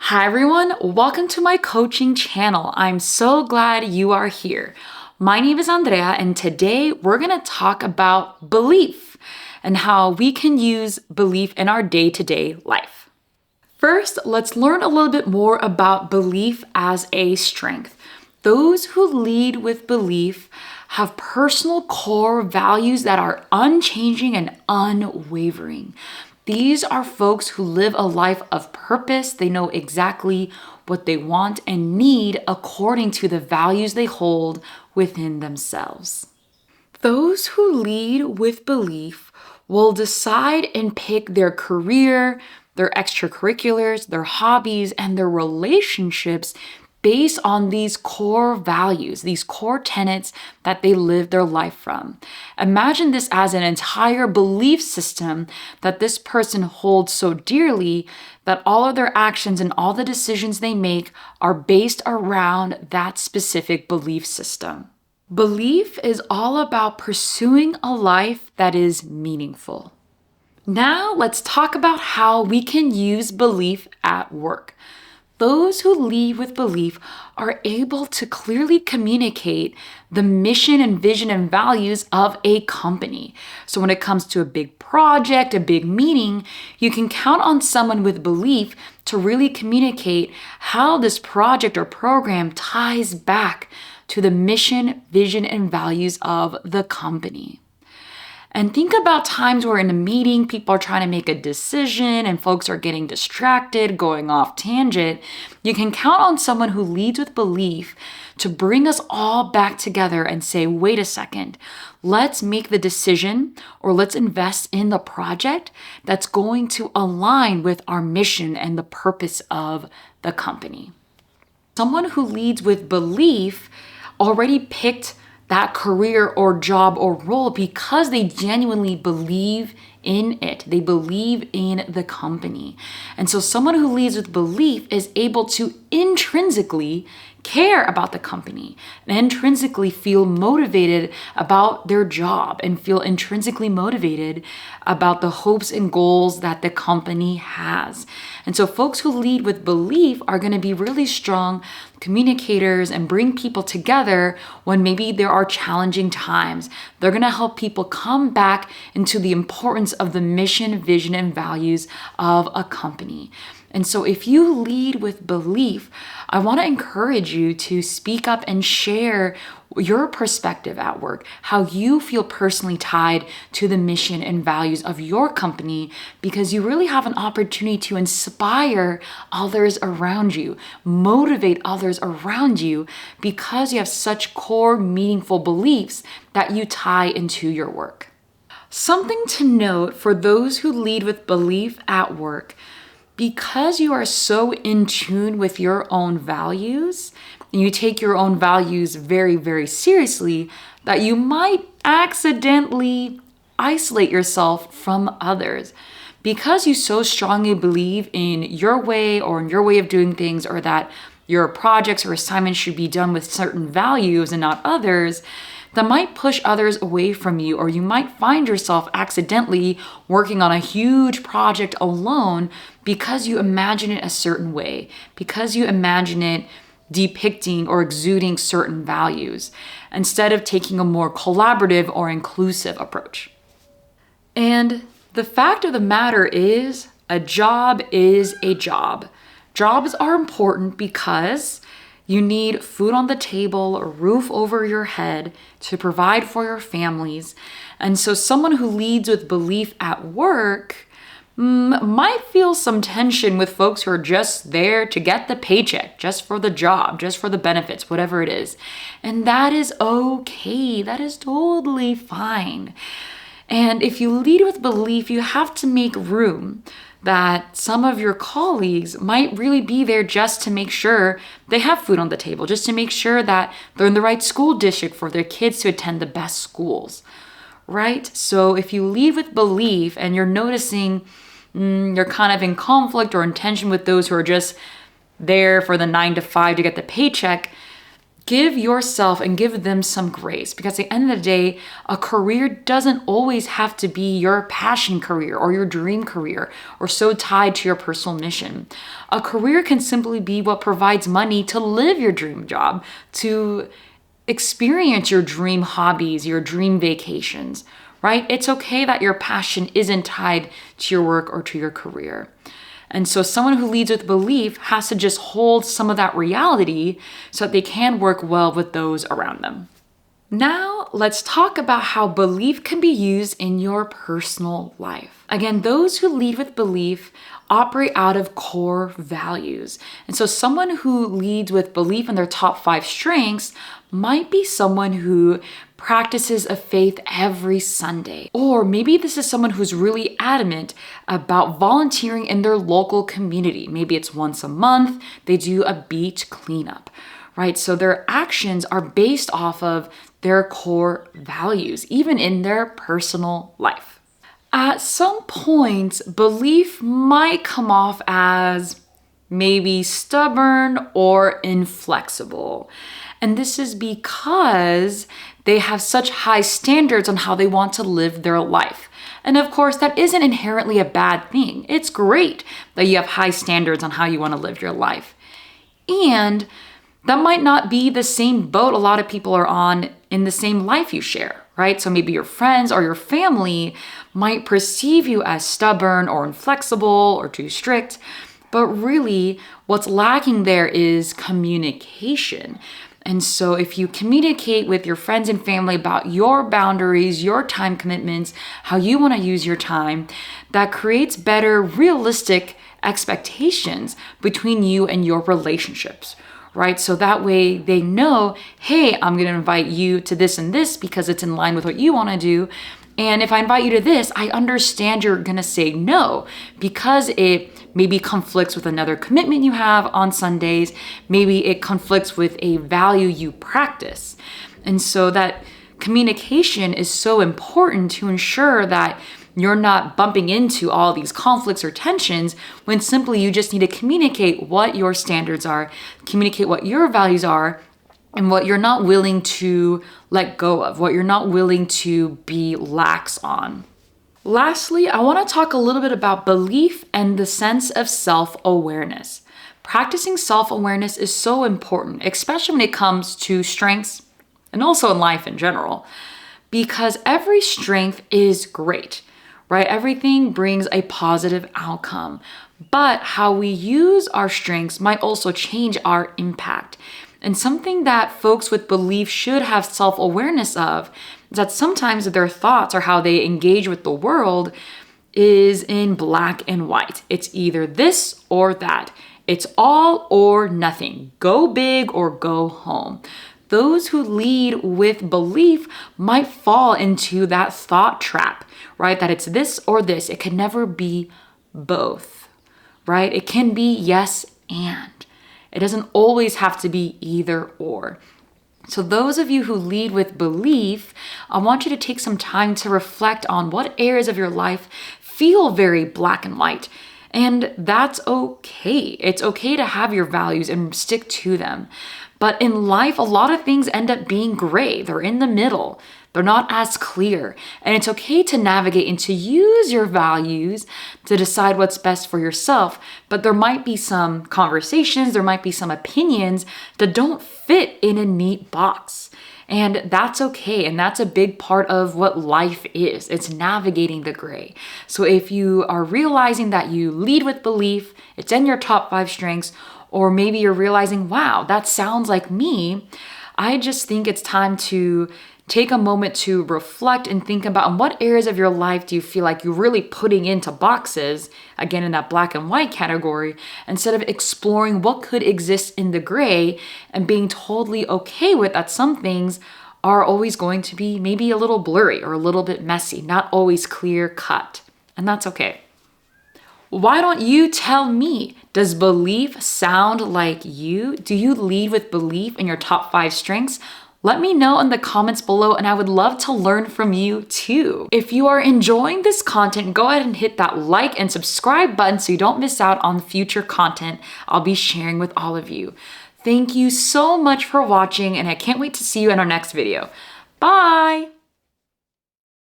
Hi everyone, welcome to my coaching channel. I'm so glad you are here. My name is Andrea and today we're going to talk about belief and how we can use belief in our day-to-day life. First, let's learn a little bit more about belief as a strength. Those who lead with belief have personal core values that are unchanging and unwavering. These are folks who live a life of purpose. They know exactly what they want and need according to the values they hold within themselves. Those who lead with belief will decide and pick their career, their extracurriculars, their hobbies, and their relationships based on these core values, these core tenets that they live their life from. Imagine this as an entire belief system that this person holds so dearly that all of their actions and all the decisions they make are based around that specific belief system. Belief is all about pursuing a life that is meaningful. Now let's talk about how we can use belief at work. Those who lead with belief are able to clearly communicate the mission and vision and values of a company. So when it comes to a big project, a big meeting, you can count on someone with belief to really communicate how this project or program ties back to the mission, vision, and values of the company. And think about times where in a meeting, people are trying to make a decision and folks are getting distracted, going off tangent. You can count on someone who leads with belief to bring us all back together and say, wait a second, let's make the decision or let's invest in the project that's going to align with our mission and the purpose of the company. Someone who leads with belief already picked that career or job or role because they genuinely believe in it. They believe in the company. And so someone who leads with belief is able to intrinsically care about the company and intrinsically feel motivated about their job and feel intrinsically motivated about the hopes and goals that the company has. And so folks who lead with belief are going to be really strong communicators and bring people together when maybe there are challenging times. They're going to help people come back into the importance of the mission, vision, and values of a company. And so if you lead with belief, I want to encourage you to speak up and share your perspective at work, how you feel personally tied to the mission and values of your company, because you really have an opportunity to inspire others around you, motivate others around you, because you have such core, meaningful beliefs that you tie into your work. Something to note for those who lead with belief at work: because you are so in tune with your own values, and you take your own values very, very seriously, that you might accidentally isolate yourself from others. Because you so strongly believe in your way or in your way of doing things, or that your projects or assignments should be done with certain values and not others, that might push others away from you, or you might find yourself accidentally working on a huge project alone because you imagine it a certain way, because you imagine it depicting or exuding certain values, instead of taking a more collaborative or inclusive approach. And the fact of the matter is, a job is a job. Jobs are important because you need food on the table, a roof over your head to provide for your families. And so someone who leads with belief at work might feel some tension with folks who are just there to get the paycheck, just for the job, just for the benefits, whatever it is. And that is okay. That is totally fine. And if you lead with belief, you have to make room that some of your colleagues might really be there just to make sure they have food on the table, just to make sure that they're in the right school district for their kids to attend the best schools, right? So if you lead with belief and you're noticing you're kind of in conflict or in tension with those who are just there for the 9 to 5 to get the paycheck, give yourself and give them some grace, because at the end of the day, a career doesn't always have to be your passion career or your dream career or so tied to your personal mission. A career can simply be what provides money to live your dream job, to experience your dream hobbies, your dream vacations, right? It's okay that your passion isn't tied to your work or to your career. And so someone who leads with belief has to just hold some of that reality so that they can work well with those around them. Now, let's talk about how belief can be used in your personal life. Again, those who lead with belief operate out of core values. And so someone who leads with belief in their top 5 strengths might be someone who practices a faith every Sunday. Or maybe this is someone who's really adamant about volunteering in their local community. Maybe it's once a month, they do a beach cleanup, right? So their actions are based off of their core values, even in their personal life. At some point, belief might come off as maybe stubborn or inflexible. And this is because they have such high standards on how they want to live their life. And of course, that isn't inherently a bad thing. It's great that you have high standards on how you want to live your life. And that might not be the same boat a lot of people are on in the same life you share, right? So maybe your friends or your family might perceive you as stubborn or inflexible or too strict, but really what's lacking there is communication. And so if you communicate with your friends and family about your boundaries, your time commitments, how you want to use your time, that creates better realistic expectations between you and your relationships, right? So that way they know, hey, I'm going to invite you to this and this because it's in line with what you want to do. And if I invite you to this, I understand you're going to say no because it maybe conflicts with another commitment you have on Sundays. Maybe it conflicts with a value you practice. And so that communication is so important to ensure that you're not bumping into all these conflicts or tensions when simply you just need to communicate what your standards are, communicate what your values are, and what you're not willing to let go of, what you're not willing to be lax on. Lastly, I want to talk a little bit about belief and the sense of self-awareness. Practicing self-awareness is so important, especially when it comes to strengths and also in life in general, because every strength is great, right? Everything brings a positive outcome, but how we use our strengths might also change our impact. And something that folks with belief should have self-awareness of is that sometimes their thoughts or how they engage with the world is in black and white. It's either this or that. It's all or nothing. Go big or go home. Those who lead with belief might fall into that thought trap, right? That it's this or this. It can never be both, right? It can be yes and. It doesn't always have to be either or. So those of you who lead with belief, I want you to take some time to reflect on what areas of your life feel very black and white. And that's okay. It's okay to have your values and stick to them. But in life, a lot of things end up being gray. They're in the middle. They're not as clear. And it's okay to navigate and to use your values to decide what's best for yourself. But there might be some conversations, there might be some opinions that don't fit in a neat box. And that's okay. And that's a big part of what life is. It's navigating the gray. So if you are realizing that you lead with belief, it's in your top 5 strengths, or maybe you're realizing, wow, that sounds like me, I just think it's time to take a moment to reflect and think about in what areas of your life do you feel like you're really putting into boxes, again, in that black and white category, instead of exploring what could exist in the gray and being totally okay with that some things are always going to be maybe a little blurry or a little bit messy, not always clear cut. And that's okay. Why don't you tell me, does belief sound like you? Do you lead with belief in your top 5 strengths? Let me know in the comments below, and I would love to learn from you too. If you are enjoying this content, go ahead and hit that like and subscribe button so you don't miss out on future content I'll be sharing with all of you. Thank you so much for watching, and I can't wait to see you in our next video. Bye!